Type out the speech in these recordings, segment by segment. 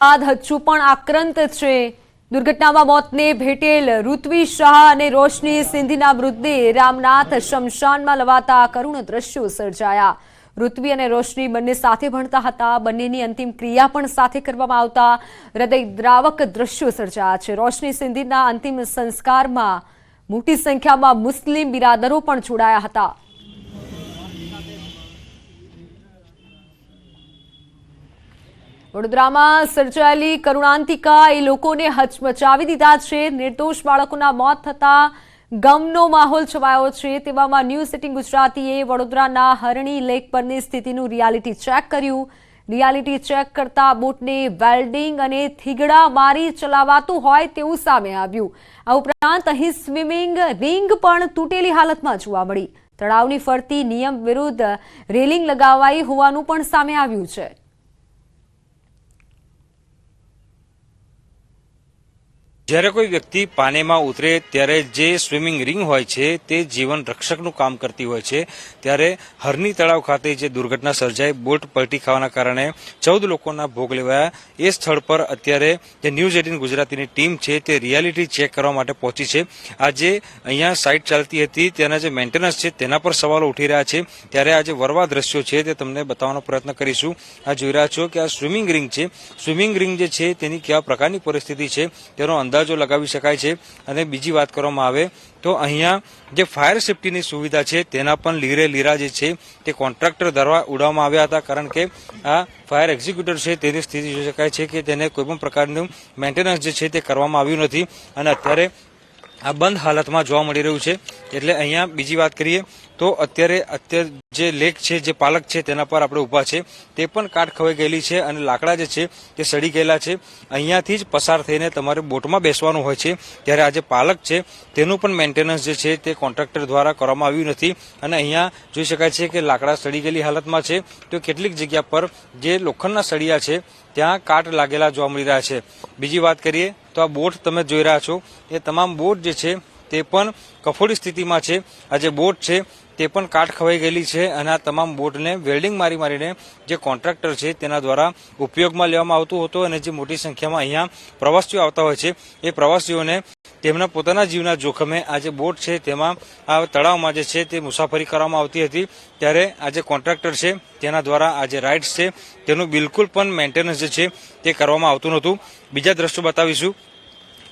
બાદ હજુ પણ આક્રાંત છે। દુર્ઘટનામાં મોતને ભેટેલ ઋત્વી શાહ અને રોશની સિંધીના મૃતદેહ રામનાથ શમશાનમાં લવાતા કરુણ દ્રશ્યો સર્જાયા। ઋત્વી અને રોશની બંને સાથે ભણતા હતા। બંનેની અંતિમ ક્રિયા પણ સાથે કરવામાં આવતા હૃદયદ્રાવક દ્રશ્યો સર્જાયા છે। રોશની સિંધીના અંતિમ સંસ્કારમાં મોટી સંખ્યામાં મુસ્લિમ બિરાદરો પણ જોડાયા હતા। વડોદરામાં સર્જાયેલી કરુણાંતિકા એ લોકોને હચમચાવી દીધા છે। નિર્દોષ બાળકોના મોત થતા ગમનો માહોલ છવાયો છે। તેવામાં ન્યૂઝ 18 ગુજરાતીએ વડોદરાના હરણી લેક પરની સ્થિતિનું રિયાલિટી ચેક કર્યું। રિયાલિટી ચેક કરતા બોટને વેલ્ડિંગ અને થીગડા મારી ચલાવાતું હોય તેવું સામે આવ્યું। આ ઉપરાંત અહીં સ્વિમિંગ રિંગ પણ તૂટેલી હાલતમાં જોવા મળી। તળાવની ફરતી નિયમ વિરુદ્ધ રેલિંગ લગાવાઈ હોવાનું પણ સામે આવ્યું છે। જ્યારે કોઈ વ્યક્તિ પાણીમાં ઉતરે ત્યારે જે સ્વિમિંગ રિંગ હોય છે તે જીવન રક્ષકનું કામ કરતી હોય છે। ત્યારે હરણી તળાવ ખાતે જે દુર્ઘટના સર્જાઈ, બોટ પલટી ખાવાના કારણે 14 લોકોના ભોગ લેવાયા। એ સ્થળ પર અત્યારે જે ન્યૂઝ 18 ગુજરાતીની ટીમ છે તે રિયાલિટી ચેક કરવા માટે પહોંચી છે। આજે અહીંયા સાઇટ ચાલતી હતી તેના જે મેન્ટેનન્સ છે તેના પર સવાલો ઉઠી રહ્યા છે। ત્યારે આ જે વરવા દ્રશ્યો છે તે તમને બતાવવાનો પ્રયત્ન કરીશું। આ જોઈ રહ્યા છો કે આ સ્વિમિંગ રિંગ છે। સ્વિમિંગ રિંગ જે છે તેની કેવા પ્રકારની પરિસ્થિતિ છે તેનો અંદાજો લગાવી શકાય છે। અને બીજી વાત કરવામાં આવે તો અહીંયા જે ફાયર સેફટીની સુવિધા છે તેના પણ લીરે લીરા જે છે તે કોન્ટ્રાક્ટર દ્વારા ઉડાવવામાં આવ્યા હતા। કારણ કે આ ફાયર એક્ઝિક્યુટર છે તેની સ્થિતિ જોઈ શકાય છે કે તેને કોઈપણ પ્રકારનું મેન્ટેનન્સ જે છે તે કરવામાં આવ્યું નથી અને અત્યારે આ બંધ હાલતમાં જોવા મળી રહ્યું છે। એટલે અહીંયા બીજી વાત કરીએ તો અત્યારે જે લેક છે, જે પાલક છે તેના પર આપણે ઊભા છે તે પણ કાટ ખવાઈ ગયેલી છે અને લાકડા જે છે તે સડી ગયેલા છે। અહીંયાથી જ પસાર થઈને તમારે બોટમાં બેસવાનું હોય છે। ત્યારે આ જે પાલક છે તેનું પણ મેન્ટેનન્સ જે છે તે કોન્ટ્રાક્ટર દ્વારા કરવામાં આવ્યું નથી અને અહીંયા જોઈ શકાય છે કે લાકડા સડી ગયેલી હાલતમાં છે। તો કેટલીક જગ્યા પર જે લોખંડના સળિયા છે ત્યાં કાટ લાગેલા જોવા મળી રહ્યા છે। બીજી વાત કરીએ તો આ બોટ તમે જોઈ રહ્યા છો એ તમામ બોટ જે છે તે પણ કફોડી સ્થિતિમાં છે। આ જે બોટ છે તે પણ કાટ ખવાઈ ગયેલી છે અને આ તમામ બોટને વેલ્ડિંગ મારીને જે કોન્ટ્રાક્ટર છે તેના દ્વારા ઉપયોગમાં લેવામાં આવતું હતું અને જે મોટી સંખ્યામાં અહીંયા પ્રવાસીઓ આવતા હોય છે એ પ્રવાસીઓને તેમના પોતાના જીવના જોખમે આ જે બોટ છે તેમાં આ તળાવમાં જે છે તે મુસાફરી કરવામાં આવતી હતી। ત્યારે આ જે કોન્ટ્રાક્ટર છે તેના દ્વારા આ જે રાઇડ્સ છે તેનું બિલકુલ પણ મેન્ટેનન્સ જે છે તે કરવામાં આવતું નહોતું। બીજા દ્રશ્યો બતાવીશું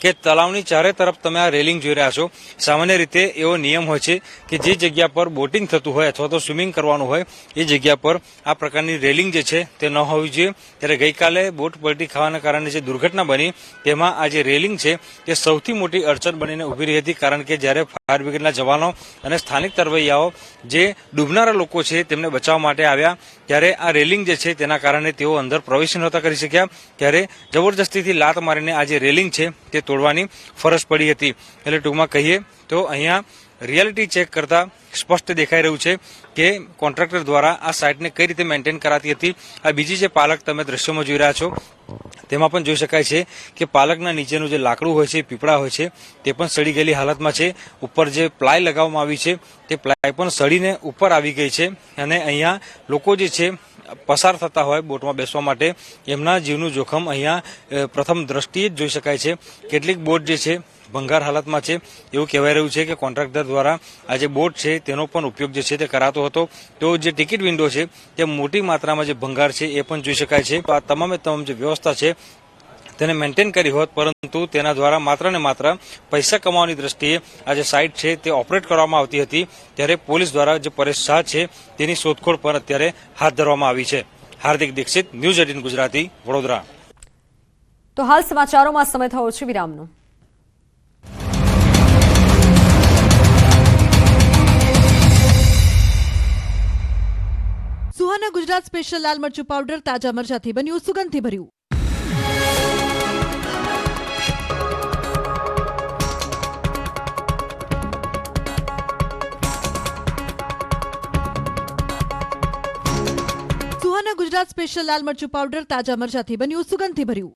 કે તળાવની ચારે તરફ તમે આ રેલિંગ જોઈ રહ્યા છો। સામાન્ય રીતે એવો નિયમ હોય છે કે જે જગ્યા પર બોટિંગ થતું હોય અથવા તો સ્વિમિંગ કરવાનું હોય એ જગ્યા પર આ પ્રકારની રેલિંગ જે છે તે ન હોવી જોઈએ। ત્યારે ગઈકાલે બોટ પલટી ખાવાના કારણે જે દુર્ઘટના બની તેમાં આ જે રેલિંગ છે તે સૌથી મોટી અડચણ બનીને ઊભી રહી હતી। કારણ કે જ્યારે ફાયર બ્રિગેડના જવાનો અને સ્થાનિક તરવૈયાઓ જે ડૂબનારા લોકો છે તેમને બચાવવા માટે આવ્યા ત્યારે આ રેલિંગ જે છે તેના કારણે તેઓ અંદર પ્રવેશ નહોતા કરી શક્યા। ત્યારે જબરજસ્તીથી લાત મારીને આ જે રેલિંગ છે તે તોડવાની ફરજ પડી હતી। એટલે ટૂંકમાં કહીએ તો અહીંયા રિયાલિટી ચેક કરતા સ્પષ્ટ દેખાઈ રહ્યું છે કે કોન્ટ્રાક્ટર દ્વારા આ સાઇટને કઈ રીતે મેન્ટેન કરાતી હતી। આ બીજી જે પાલક તમે દ્રશ્યોમાં જોઈ રહ્યા છો તેમાં પણ જોઈ શકાય છે કે પાલકના નીચેનું જે લાકડું હોય છે, પીપળા હોય છે તે પણ સડી ગયેલી હાલતમાં છે। ઉપર જે પ્લાય લગાવવામાં આવી છે તે પ્લાય પણ સડીને ઉપર આવી ગઈ છે અને અહીંયા લોકો જે છે પસાર થતા હોય બોટમાં બેસવા માટે એમના જીવનું જોખમ અહીંયા પ્રથમ દ્રષ્ટિએ જ જોઈ શકાય છે। કેટલીક બોટ જે છે ભંગાર હાલતમાં છે એવું કહેવાય રહ્યું છે કે કોન્ટ્રાક્ટર દ્વારા આ જે બોટ છે તેનો પણ ઉપયોગ જે છે તે કરાતો હતો। તો જે ટિકિટ વિન્ડો છે તે મોટી માત્રામાં જે ભંગાર છે એ પણ જોઈ શકાય છે। તો આ તમામે તમામ જે વ્યવસ્થા છે તેને મેન્ટેન કરી હોત પરંતુ તેના દ્વારા માત્ર ને માત્ર પૈસા કમાવાની દ્રષ્ટિએ આ જે સાઇટ છે તે ઓપરેટ કરવામાં આવતી હતી। ત્યારે પોલીસ દ્વારા જે પરેશ શાહ છે તેની શોધખોળ પણ અત્યારે હાથ ધરવામાં આવી છે। હાર્દિક દીક્ષિત, ન્યૂઝ 18 ગુજરાતી, વડોદરા। તો હાલ સમાચારોમાં સમય થયો છે વિરામનો। સુહાના ગુજરાત સ્પેશિયલ લાલ મરચું પાવડર તાજા મરચાથી બન્યું સુગંધથી ભર્યું। સુહાના ગુજરાત સ્પેશિયલ લાલ મરચું પાવડર તાજા મરચાથી બન્યું સુગંધથી ભર્યું।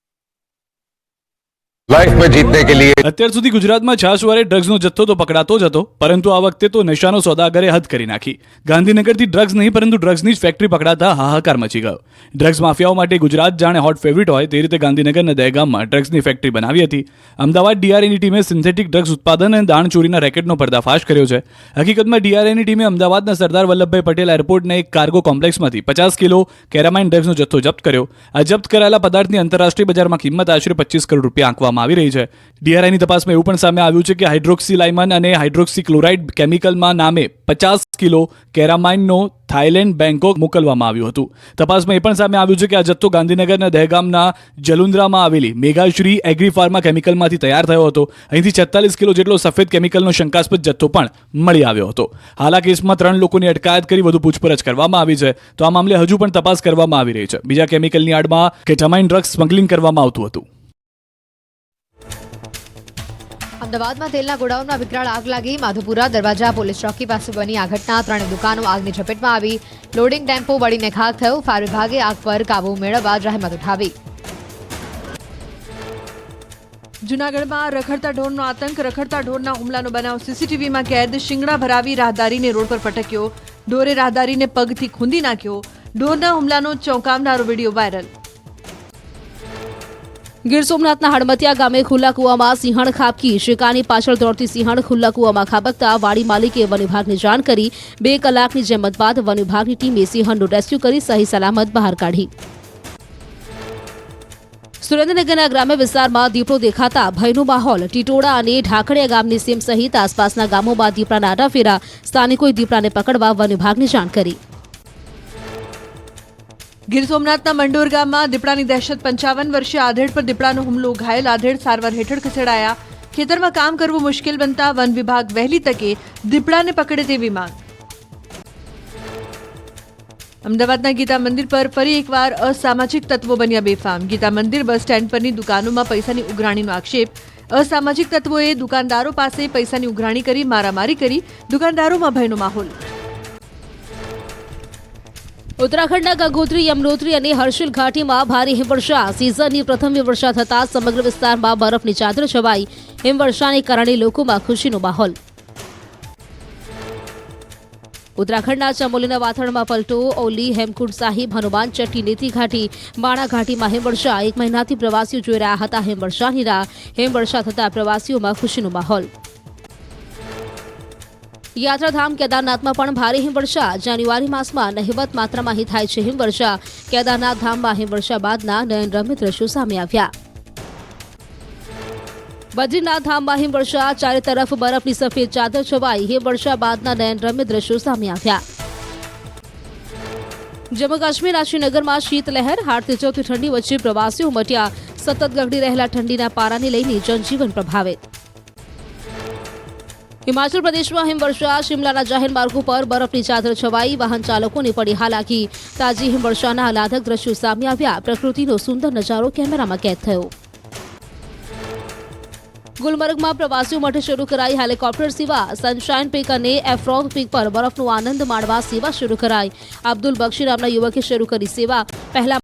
लाइफ में जीतने के लिए અત્યાર સુધી ગુજરાતમાં છાશવારે ડ્રગ્સનો જથ્થો તો પકડાતો જ હતો, પરંતુ આ વખતે તો નશાનો સોદાગરે હદ કરી નાખી. ગાંધીનગરથી ડ્રગ્સ નહીં પરંતુ ડ્રગ્સની જ ફેક્ટરી પકડાતા હાહાકાર મચી ગયો. ડ્રગ્સ માફિયાઓ માટે ગુજરાત જાણે હોટ ફેવરિટ હોય તે રીતે ગાંધીનગરના દહેગામમાં ડ્રગ્સની ફેક્ટરી બનાવી હતી. અમદાવાદ ડીઆરએની ટીમે સિન્થેટિક ડ્રગ્સ ઉત્પાદન અને દાણચોરીના રેકેટનો પર્દાફાશ કર્યો છે. હકીકતમાં ડીઆરએની ટીમે અમદાવાદના સરદાર વલ્લભભાઈ પટેલ એરપોર્ટના એક કાર્ગો કોમ્પ્લેક્સમાંથી 50 કિલો કેરામાઇન ડ્રગ્સનો જથ્થો જપ્ત કર્યો. આ જપ્ત કરાયેલા પદાર્થની આંતરરાષ્ટ્રીય બજારમાં કિંમત આશરે 25 કરોડ રૂપિયા આંકવામાં આવી રહી છે. ડીઆરઆઈની તપાસમાં એવું પણ સામે આવ્યું છે કે હાઇડ્રોક્સીલાઇમન અને હાઇડ્રોક્સીક્લોરાઇડ કેમિકલમાં નામે 50 કિલો કેરામાઇનનો થાઇલેન્ડ બેંકોક મોકલવામાં આવ્યું હતું. તપાસમાં એ પણ સામે આવ્યું છે કે આ જથ્થો ગાંધીનગરના દહેગામના જલુંદ્રામાં આવેલી મેગાશ્રી એગ્રી ફાર્મા કેમિકલમાંથી તૈયાર થયો હતો. અહીંથી 46 કિલો જેટલો સફેદ કેમિકલનો શંકાસ્પદ જથ્થો પણ મળી આવ્યો હતો. હાલ આ કેસમાં 3 લોકોની અટકાયત કરી વધુ પૂછપરછ કરવામાં આવી છે, તો આ મામલે હજુ પણ તપાસ કરવામાં આવી રહી છે. બીજા કેમિકલની આડમાં કેટામાઇન ડ્રગ્સ સ્મગલિંગ કરવામાં આવતું હતું. અમદાવાદમાં તેલના ગોડાઉનમાં વિકરાળ આગ લાગી. માધુપુરા દરવાજા પોલીસ ચોકી પાસે બની આ ઘટના. 3 દુકાનો આગની ઝપેટમાં આવી. લોડિંગ ટેમ્પો બળીને ખાખ થયો. ફાયર વિભાગે આગ પર કાબુ મેળવવા જહેમત ઉઠાવી. જૂનાગઢમાં રખડતા ઢોરનો આતંક. રખડતા ઢોરના હુમલાનો બનાવ સીસીટીવીમાં કેદ. શિંગડા ભરાવી રાહદારીને રોડ પર પટક્યો. ઢોરે રાહદારીને પગથી ખૂંદી નાખ્યો. ઢોરના હુમલાનો ચોંકાવનારો વિડીયો વાયરલ. ગીર સોમનાથના હડમતિયા ગામે ખુલ્લા કુવામાં સિંહણ ખાબકી. શિકારની પાછળ દોડતી સિંહણ ખુલ્લા કુવામાં ખાબકતા વાડી માલિકે વન વિભાગને જાણ કરી. 2 કલાકની જહેમત બાદ વન વિભાગની ટીમે સિંહણનું રેસ્ક્યુ કરી સહી સલામત બહાર કાઢી. સુરેન્દ્રનગરના ગ્રામ્ય વિસ્તારમાં દીપડો દેખાતા ભયનો માહોલ. ટીટોડા અને ઢાકડિયા ગામની સીમ સહિત આસપાસના ગામોમાં દીપડાના આટાફેરા. સ્થાનિકોએ દીપડાને પકડવા વન વિભાગને જાણ કરી. ગીર સોમનાથના મંડોર ગામમાં દીપડાની દહેશત. 55 વર્ષીય આધેડ પર દીપડાનો હુમલો. ઘાયલ આધેડ સારવાર હેઠળ ખસેડાયા. ખેતરમાં કામ કરવું મુશ્કેલ બનતા વન વિભાગ વહેલી તકે દીપડાને પકડે તેવી માંગ. અમદાવાદના ગીતા મંદિર પર ફરી એકવાર અસામાજિક તત્વો બન્યા બેફામ. ગીતા મંદિર બસ સ્ટેન્ડ પરની દુકાનોમાં પૈસાની ઉઘરાણીનો આક્ષેપ. અસામાજિક તત્વોએ દુકાનદારો પાસે પૈસાની ઉઘરાણી કરી મારામારી કરી. દુકાનદારોમાં ભયનો માહોલ. ઉત્તરાખંડના ગંગોત્રી, યમનોત્રી અને હર્ષિલ ઘાટીમાં ભારે હિમવર્ષા. સિઝનની પ્રથમ હિમવર્ષા થતાં સમગ્ર વિસ્તારમાં બરફની ચાદર છવાઈ. હિમવર્ષાને કારણે લોકોમાં ખુશીનો માહોલ. ઉત્તરાખંડના ચમોલીના વાથણમાં પલટો. ઓલી, હેમકુંડ સાહિબ, હનુમાન ચટ્ટી, નેતી ઘાટી, બાણા ઘાટીમાં હિમવર્ષા. 1 મહિનાથી પ્રવાસીઓ જોઈ રહ્યા હતા હિમવર્ષાની રાહ. હિમવર્ષા થતાં પ્રવાસીઓમાં ખુશીનો માહોલ. યાત્રાધામ કેદારનાથમાં પણ ભારે હિમવર્ષા. જાન્યુઆરી માસમાં નહિવત માત્રામાં અહીં થાય છે હિમવર્ષા. કેદારનાથ ધામમાં હિમવર્ષા બાદના નયનરમ્ય દ્રશ્યો સામે આવ્યા. બદ્રીનાથ ધામમાં હિમવર્ષા. ચારે તરફ બરફની સફેદ ચાદર છવાઈ. હિમવર્ષા બાદના નયનરમ્ય દ્રશ્યો સામે આવ્યા. જમ્મુ કાશ્મીરના શ્રીનગરમાં શીતલહેર. હાડથી ચોથી ઠંડી વચ્ચે પ્રવાસીઓ ઉમટ્યા. સતત ગગડી રહેલા ઠંડીના પારાને લઈને જનજીવન પ્રભાવિત. હિમાચલ પ્રદેશમાં હિમવર્ષા. શિમલાના જાહેર માર્ગો પર બરફની ચાદર છવાઈ. વાહન ચાલકોને પડી હાલાકી. તાજી હિમવર્ષાના આહલાદક દ્રશ્યો સામે આવ્યા. પ્રકૃતિનો સુંદર નજારો કેમેરામાં કેદ થયો. ગુલમર્ગમાં પ્રવાસીઓ માટે શરૂ કરાઈ હેલિકોપ્ટર સેવા. સનશાઇન પીક અને એફ્રોગ પીક પર બરફનો આનંદ માણવા સેવા શરૂ કરાઈ. અબ્દુલ બક્ષી નામના યુવકે શરૂ કરી સેવા. પહેલા